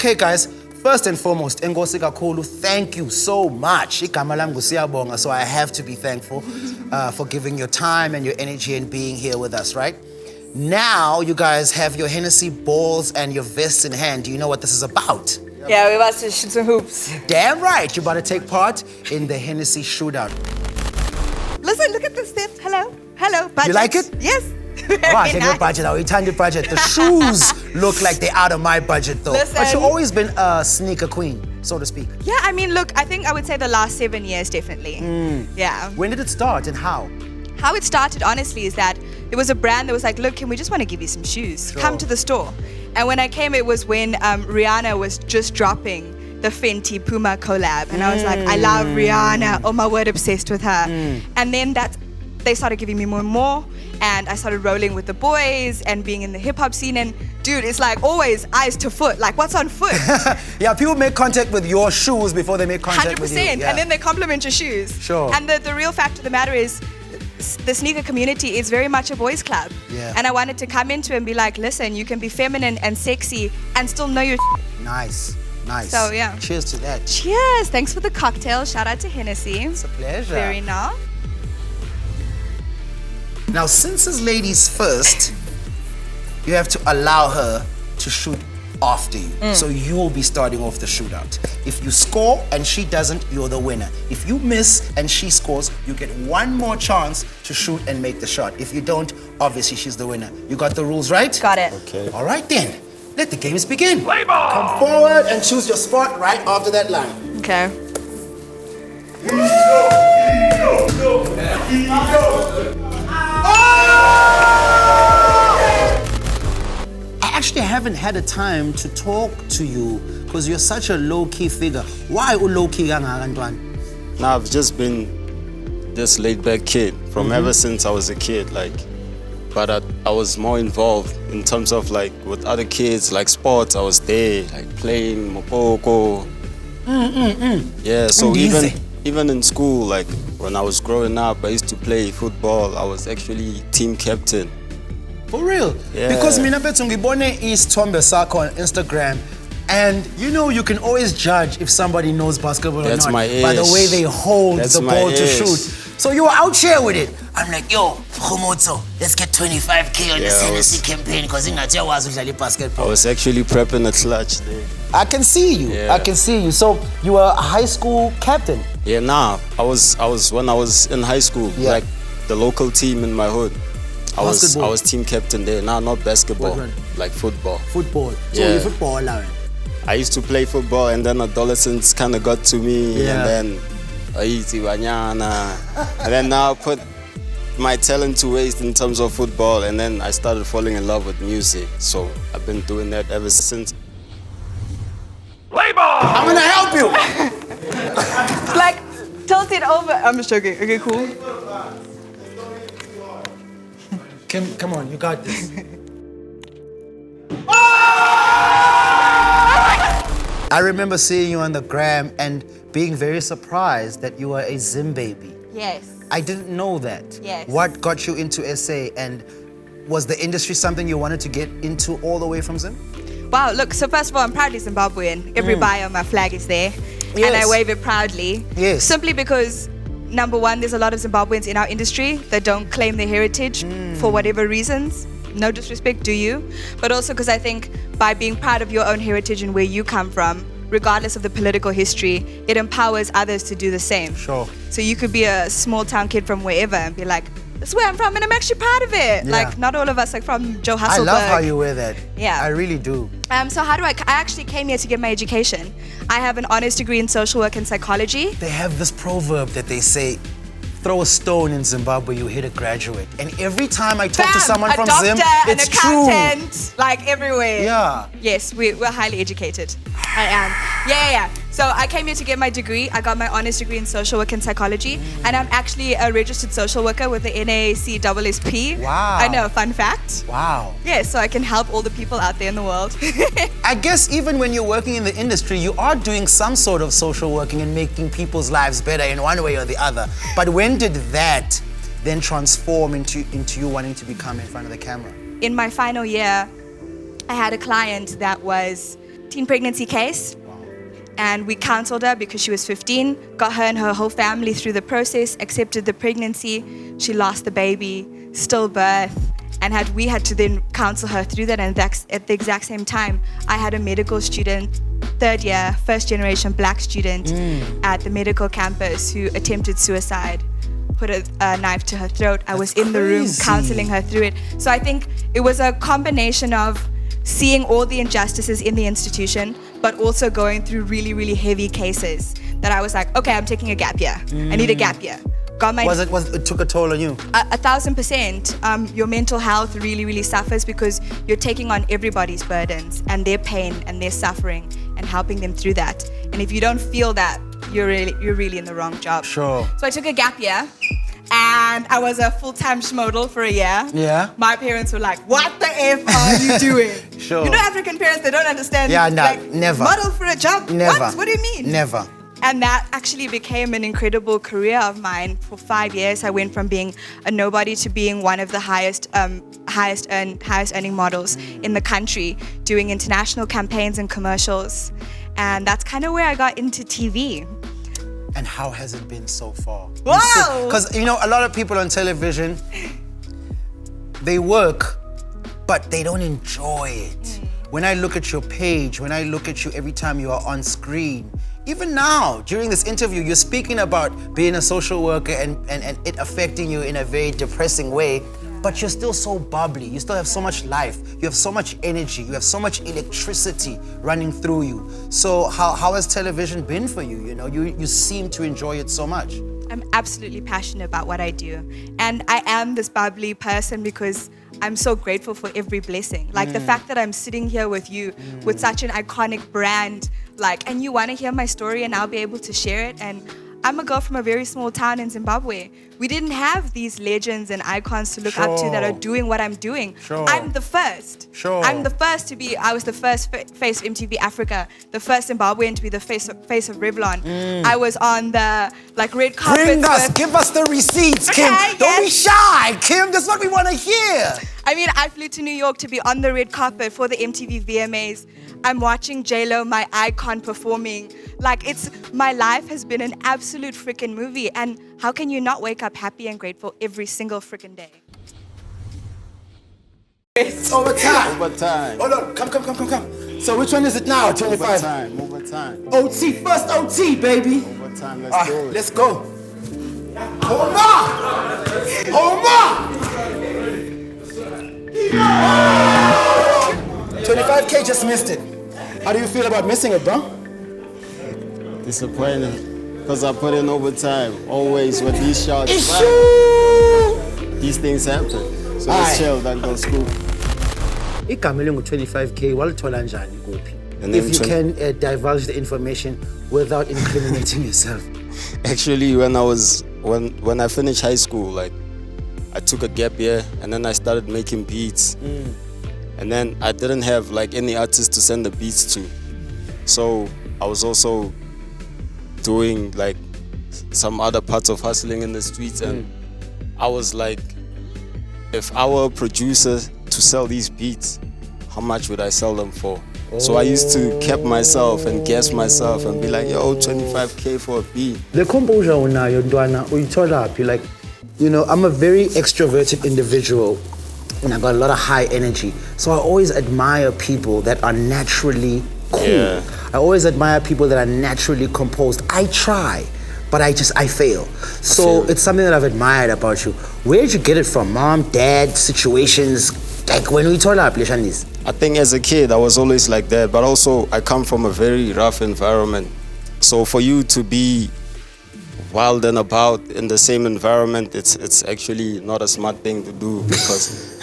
Okay, guys. First and foremost, Enkosi kakhulu, thank you so much. Igama lami ngusiyabonga, so I have to be thankful for giving your time and your energy and being here with us, right? Now you guys have your Hennessy balls and your vests in hand. Do you know what this is about? Yeah, we're about to shoot some hoops. Damn right, you're about to take part in the Hennessy shootout. Listen, look at this step. Hello, budget. You like it? Yes. Very Nice. nice. Budget. The shoes look like they're out of my budget though. Listen. But you've always been a sneaker queen, so to speak. Yeah, I mean, look, I think I would say the last 7 years, definitely. Yeah. When did it start and how? How it started, honestly, is that there was a brand that was like, look, can we just want to give you some shoes? Sure. Come to the store. And when I came, it was when Rihanna was just dropping the Fenty Puma collab. And I was like, I love Rihanna. Oh my word, obsessed with her. And then they started giving me more and more. And I started rolling with the boys and being in the hip hop scene. And dude, it's like always eyes to foot. Like, what's on foot? Yeah, people make contact with your shoes before they make contact 100%. with you. Yeah. And then they compliment your shoes. Sure. And the real fact of the matter is, the sneaker community is very much a boys' club. Yeah. And I wanted to come into it and be like, listen, you can be feminine and sexy and still know your Nice. So, yeah. Cheers to that. Cheers. Thanks for the cocktail. Shout out to Hennessy. It's a pleasure. Very nice. Now, since it's ladies first, you have to allow her to shoot after you. So you'll be starting off the shootout. If you score and she doesn't, you're the winner. If you miss and she scores, you get one more chance to shoot and make the shot. If you don't, obviously she's the winner. You got the rules right? Got it. Okay. All right then. Let the games begin. Play ball! Come forward and choose your spot right after that line. Okay. I actually haven't had a time to talk to you because you're such a low-key figure. Why low-key kangaka ntwana? Now I've just been this laid-back kid from ever since I was a kid, but I was more involved in terms of with other kids, like sports. I was there, playing mopoko. Yeah, so even in school, when I was growing up, I used to play football. I was actually team captain. For real? Yeah. Because mina bethu ngibone isithombe sakho on Instagram, and you can always judge if somebody knows basketball or not by the way they hold the ball to shoot. So you were out here with it. I'm like, yo, Khomotso, let's get 25K on this Hennessy campaign because ingathi yawazi udlala basketball. I was actually prepping a clutch there. I can see you. Yeah. I can see you. So you were a high school captain? Yeah, I was when I was in high school, the local team in my hood. I was team captain there. Now not basketball, like football. Football. So Yeah. you're footballer. I used to play football, and then adolescence kind of got to me, and then and then now I put my talent to waste in terms of football, and then I started falling in love with music. So I've been doing that ever since. Play ball! I'm gonna help you. Tilt it over. I'm just joking. Okay, cool. Kim, come on, you got this. I remember seeing you on the gram and being very surprised that you were a Zim baby. Yes. I didn't know that. Yes. What got you into SA, and was the industry something you wanted to get into all the way from Zim? Wow, look, so first of all, I'm proudly Zimbabwean. Every bio on my flag is there. Yes. And I wave it proudly. Yes. Simply because, number one, there's a lot of Zimbabweans in our industry that don't claim their heritage for whatever reasons. No disrespect, do you? But also because I think by being proud of your own heritage and where you come from, regardless of the political history, it empowers others to do the same. Sure. So you could be a small town kid from wherever and be like, that's where I'm from and I'm actually proud of it. Yeah. Not all of us are from Joe Hasselberg. I love how you wear that. Yeah. I really do. So how do I actually came here to get my education. I have an honors degree in social work and psychology. They have this proverb that they say, throw a stone in Zimbabwe, you hit a graduate. And every time I talk to someone from Zim, it's true. An accountant, everywhere. Yeah. Yes, we're highly educated. I am. Yeah. So I came here to get my degree. I got my honors degree in social work and psychology. And I'm actually a registered social worker with the NAACSSP. Wow. I know, fun fact. Wow. Yeah, so I can help all the people out there in the world. I guess even when you're working in the industry, you are doing some sort of social working and making people's lives better in one way or the other. But when did that then transform into you wanting to become in front of the camera? In my final year, I had a client that was teen pregnancy case. And we counseled her because she was 15, got her and her whole family through the process, accepted the pregnancy. She lost the baby, stillbirth, and we had to then counsel her through that. And at the exact same time, I had a medical student, third year, first generation black student at the medical campus who attempted suicide, put a knife to her throat. I was in the room counseling her through it. So I think it was a combination of seeing all the injustices in the institution, but also going through really, really heavy cases that I was like, okay, I'm taking a gap year. I need a gap year. It took a toll on you? 1,000%. Your mental health really, really suffers because you're taking on everybody's burdens and their pain and their suffering and helping them through that. And if you don't feel that, you're really in the wrong job. Sure. So I took a gap year. And I was a full-time schmodel for a year. Yeah. My parents were like, what the F are you doing? Sure. You know African parents, they don't understand. Yeah, no, like, never. Model for a job? Never. What do you mean? Never. And that actually became an incredible career of mine. For 5 years, I went from being a nobody to being one of the highest earning models in the country, doing international campaigns and commercials. And that's kind of where I got into TV. And how has it been so far? Wow! Because, a lot of people on television, they work, but they don't enjoy it. When I look at your page, when I look at you every time you are on screen, even now, during this interview, you're speaking about being a social worker and it affecting you in a very depressing way, but you're still so bubbly. You still have so much life. You have so much energy. You have so much electricity running through you. So how has television been for you? You seem to enjoy it so much. I'm absolutely passionate about what I do. And I am this bubbly person because I'm so grateful for every blessing. Like the fact that I'm sitting here with you with such an iconic brand, and you want to hear my story and I'll be able to share it. And I'm a girl from a very small town in Zimbabwe. We didn't have these legends and icons to look up to that are doing what I'm doing. Sure. I'm the first. Sure. I'm the first to be, I was the first face of MTV Africa, the first Zimbabwean to be the face of Revlon. I was on the red carpet. Give us the receipts, Kim. Okay, Don't be shy, Kim. That's what we want to hear. I flew to New York to be on the red carpet for the MTV VMAs. I'm watching J-Lo, my icon, performing. My life has been an absolute freaking movie. And how can you not wake up happy and grateful every single freaking day? It's overtime. Overtime. Hold on. Come. So which one is it now? 25. Overtime. OT, first OT, baby. Overtime, let's do it. Let's go. Homa! 25K just missed it. How do you feel about missing it, bro? Disappointed, because I put in overtime. Always with these shots, these things happen. So let's chill, then go scoop. Igama elingu-25K walithola njani kuphi? If you can divulge the information without incriminating yourself. Actually, when I finished high school, I took a gap year and then I started making beats. And then I didn't have any artist to send the beats to. So I was also doing some other parts of hustling in the streets, and I was like, if I were a producer to sell these beats, how much would I sell them for? So I used to cap myself and guess myself and be like, yo, 25K for a beat. The composure unayo ntwana uyithola phi? I'm a very extroverted individual and I got a lot of high energy. So I always admire people that are naturally cool. Yeah. I always admire people that are naturally composed. I try, but I fail. So it's something that I've admired about you. Where did you get it from? Mom, dad, situations? When we told our Leshanis? I think as a kid, I was always like that, but also I come from a very rough environment. So for you to be wild and about in the same environment, it's actually not a smart thing to do, because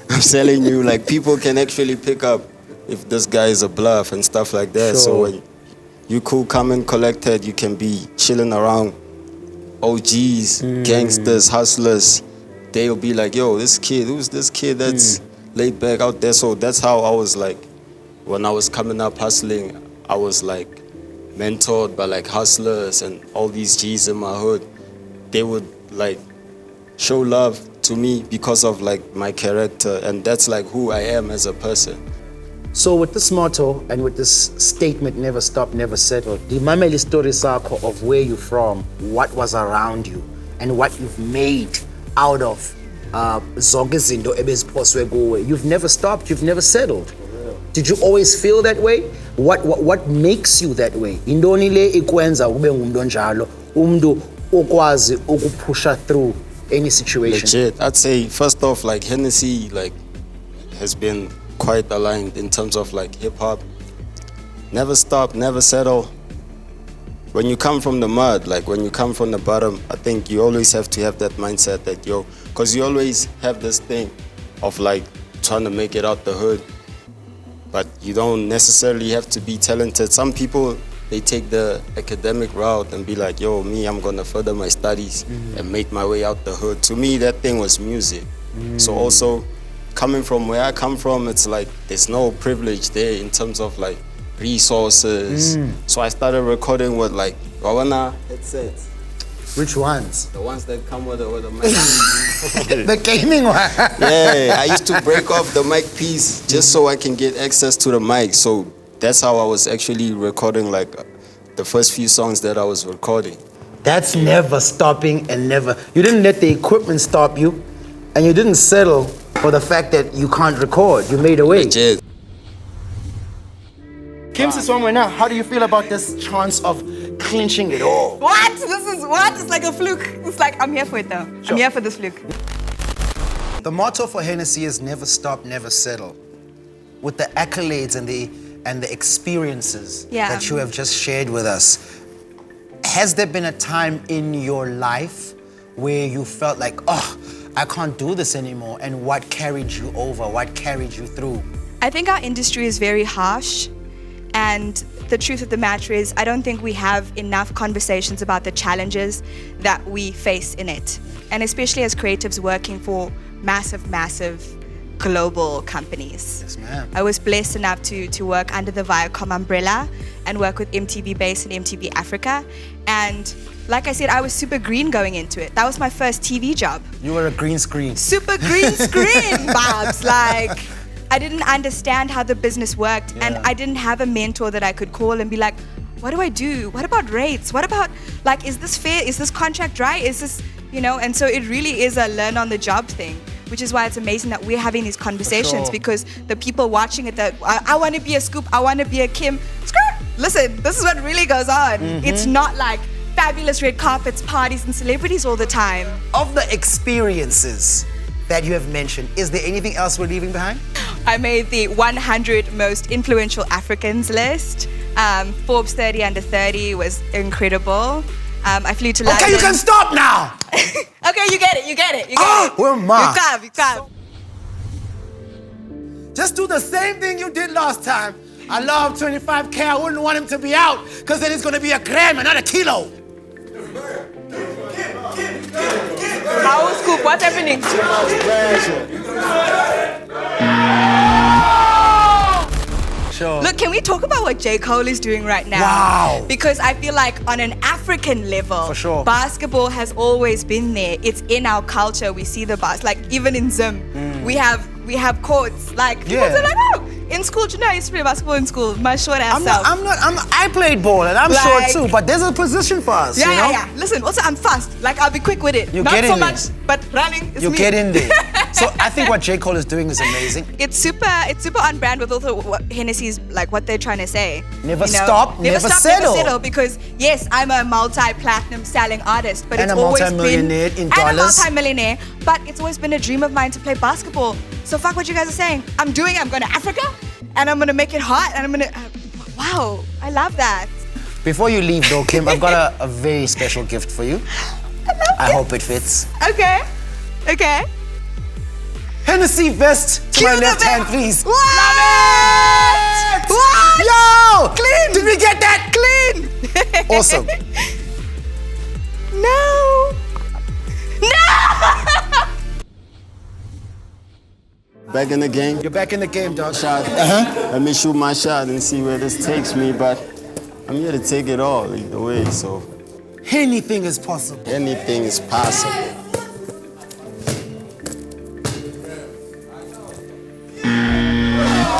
I'm telling you, people can actually pick up if this guy is a bluff and stuff like that. Sure. So when you cool, calm and collected, you can be chilling around OGs, gangsters, hustlers. They'll be like, yo, this kid, who's this kid that's laid back out there? So that's how I was when I was coming up hustling, I was mentored by hustlers and all these G's in my hood. They would show love to me because of my character, and that's who I am as a person. So with this motto and with this statement, never stop, never settle, the mameli story sakho of where you're from, what was around you, and what you've made out of zonke izinto ebeziphoswe kuwe. You've never stopped, you've never settled. Did you always feel that way? What makes you that way? Indoni le ikwenza ube ngumuntu onjalo, umuntu okwazi ukupusha through any situation? Legit. I'd say first off, like Hennessy, like has been quite aligned in terms of like hip hop. Never stop, never settle. When you come from the mud, like when you come from the bottom, I think you always have to have that mindset that because you always have this thing of like trying to make it out the hood, but you don't necessarily have to be talented. Some people, they take the academic route and be like, I'm gonna further my studies and make my way out the hood. To me, that thing was music. So also, coming from where I come from, it's like there's no privilege there in terms of like resources. So I started recording with like Wawana headsets. Which ones? The ones that come with the mic. The gaming one. Yeah, I used to break off the mic piece just so I can get access to the mic. So that's how I was actually recording like the first few songs that I was recording. That's never stopping and never. You didn't let the equipment stop you, and you didn't settle for the fact that you can't record. You made a way. Legit. Kim Siswamwe, now, how do you feel about this chance of clinching it all? What? This is what? It's like a fluke. It's like, I'm here for it though. Sure. I'm here for this fluke. The motto for Hennessy is never stop, never settle. With the accolades and the experiences that you have just shared with us, has there been a time in your life where you felt like, I can't do this anymore, and what carried you over? What carried you through? I think our industry is very harsh, and the truth of the matter is I don't think we have enough conversations about the challenges that we face in it. And especially as creatives working for massive global companies. Yes, ma'am. I was blessed enough to work under the Viacom umbrella and work with MTV Base and MTV Africa. And like I said, I was super green going into it. That was my first TV job. You were a green screen. Super green screen, Babs. Like, I didn't understand how the business worked, and I didn't have a mentor that I could call and be like, what do I do? What about rates? What about, like, is this fair? Is this contract right? Is this, and so it really is a learn on the job thing, which is why it's amazing that we're having these conversations, because the people watching it, that I want to be a Scoop, I want to be a Kim. Listen, this is what really goes on. It's not like fabulous red carpets, parties, and celebrities all the time. Of the experiences that you have mentioned, is there anything else we're leaving behind? I made the 100 most influential Africans list. Forbes 30 under 30 was incredible. I flew to London. Okay, you can stop now. Okay, you get it. Where am I? You can't. Just do the same thing you did last time. I love 25K. I wouldn't want him to be out, because then it's going to be a gram and not a kilo. How Scoop? What's happening? Sure. Look, can we talk about what J. Cole is doing right now? Wow. Because I feel like on an African level, for sure, basketball has always been there. It's in our culture. We see the like even in Zim, we have courts. Like people are like, in school, I used to play basketball in school. My short ass self. I played ball and I'm short too, but there's a position for us. Yeah. Listen, also I'm fast. Like I'll be quick with it. Not so much, but running is you me. get in there. So I think what J. Cole is doing is amazing. It's super on brand with also what Hennessy's, like what they're trying to say. Never stop, never settle. Because yes, I'm a multi-platinum selling artist, but and it's always been multi-millionaire in dollars. And a multi-millionaire, but it's always been a dream of mine to play basketball. So fuck what you guys are saying. I'm going to Africa, and I'm gonna make it hot, and I'm gonna. Wow, I love that. Before you leave though, Kim, I've got a very special gift for you. I hope it fits. Okay. Hennessy vest to my left hand, please. What? Love it! What? Yo! Clean! Did we get that? Clean! Awesome. No! Back in the game. You're back in the game, dog. Shot. Let me shoot my shot and see where this takes me, but I'm here to take it all either way, so. Anything is possible. Anything is possible.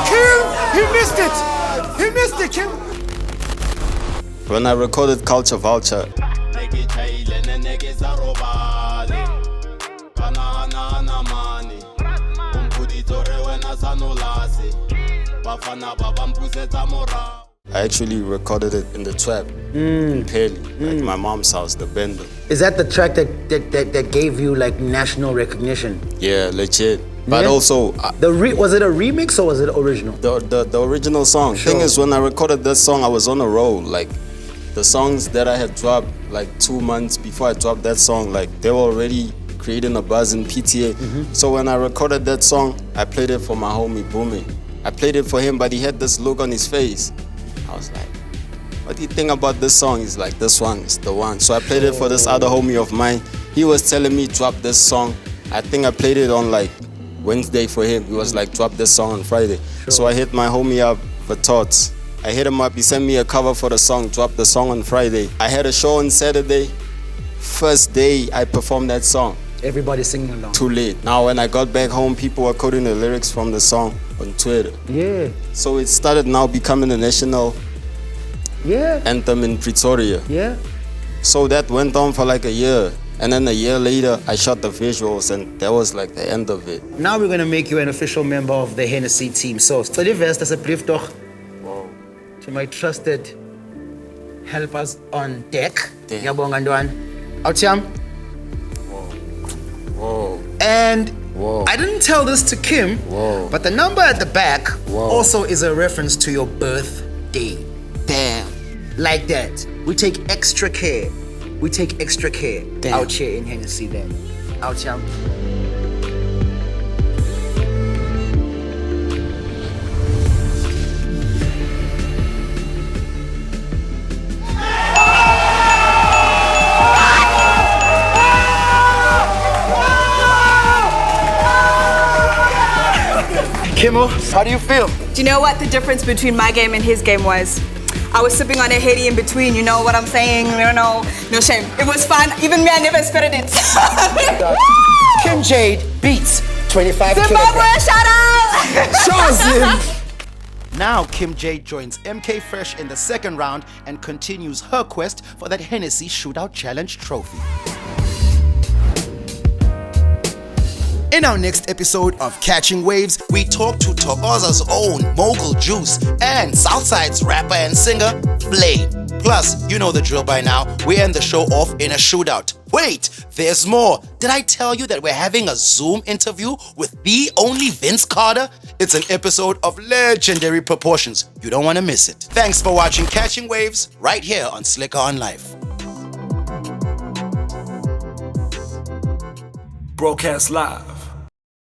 Kim, he it! He missed it, Kim! When I recorded Culture Vulture, I actually recorded it in the trap in Peli, like my mom's house, the bender. Is that the track that gave you like national recognition? Yeah, legit. But also, was it a remix or was it original? the original song. Sure. Thing is, when I recorded that song, I was on a roll. Like, the songs that I had dropped like 2 months before I dropped that song, like they were already creating a buzz in PTA. So when I recorded that song, I played it for my homie Booming. I played it for him, but he had this look on his face. I was like, what do you think about this song? He's like, this one is the one. So I played it for this other homie of mine. He was telling me, drop this song. I think I played it on like Wednesday for him. He was like, drop this song on Friday. So I hit my homie up for thoughts. I hit him up, he sent me a cover for the song, dropped the song on Friday. I had a show on Saturday. First day I performed that song. Everybody singing along. Too late. Now when I got back home, people were quoting the lyrics from the song on Twitter. Yeah. So it started now becoming a national anthem in Pretoria. Yeah. So that went on for like a year. And then a year later, I shot the visuals and that was like the end of it. Now we're going to make you an official member of the Hennessy team. So, Stolivest as a brief toch to my trusted helpers on deck. Yabonga Ndwan. Outyam. Whoa. And I didn't tell this to Kim, but the number at the back also is a reference to your birthday. Damn. Like that. We take extra care. We take extra care out here in Hennessy then. Outyam. Kimmel, how do you feel? Do you know what the difference between my game and his game was? I was sipping on a Henny in between, you know what I'm saying? No shame. It was fun. Even me, I never spitted it. Kim Jayde beats 25 Zimbabwe, shout out! Shows him! Now Kim Jayde joins MK Fresh in the second round and continues her quest for that Hennessy Shootout Challenge trophy. In our next episode of Catching Waves, we talk to Togoza's own Mogul Juice and Southside's rapper and singer, Flame. Plus, you know the drill by now, we end the show off in a shootout. Wait, there's more. Did I tell you that we're having a Zoom interview with the only Vince Carter? It's an episode of legendary proportions. You don't want to miss it. Thanks for watching Catching Waves right here on Slikour on Life. Broadcast live